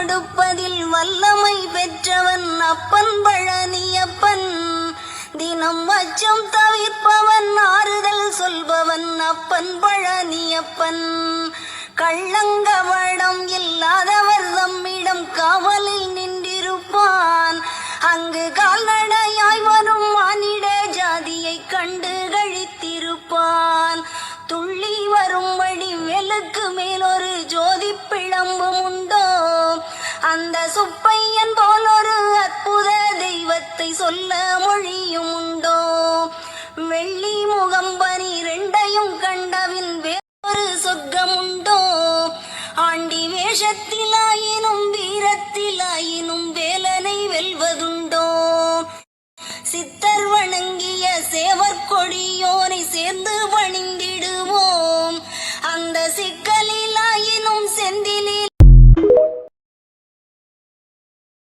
கொடுப்பதில் வல்லமை பெற்றவன் அப்பன் பழனியப்பன். தினம் அச்சம் தவிர்ப்பவன் ஆறுதல் சொல்பவன் அப்பன் பழனியப்பன். கள்ளங்கவடம் இல்லாதவர் தம்மிடம் காவலில் நின்றிருப்பான். அங்கு கால்நடையாய் வரும் மானிட ஜாதியை கண்டு கழித்திருப்பான். துள்ளி வரும் வழி வெளுக்கு மேலொரு ஜோதி பிழம்பும் உண்டோ? அந்த சுப்பையன் போலொரு அற்புத தெய்வத்தை சொல்ல மொழியும் உண்டோ? வெள்ளி முகம் 12 கண்டவின் வேறொரு சொர்க்கம் உண்டோ? ஆண்டி வேஷத்திலாயினும் வீரத்திலாயினும் வேலனை வெல்வதுண்டோ? சித்தர் வணங்கிய சேவர் கொடியோனை சேர்ந்து பணிந்திடுவோம். அந்த சிக்கலிலாயினும் செந்திலில்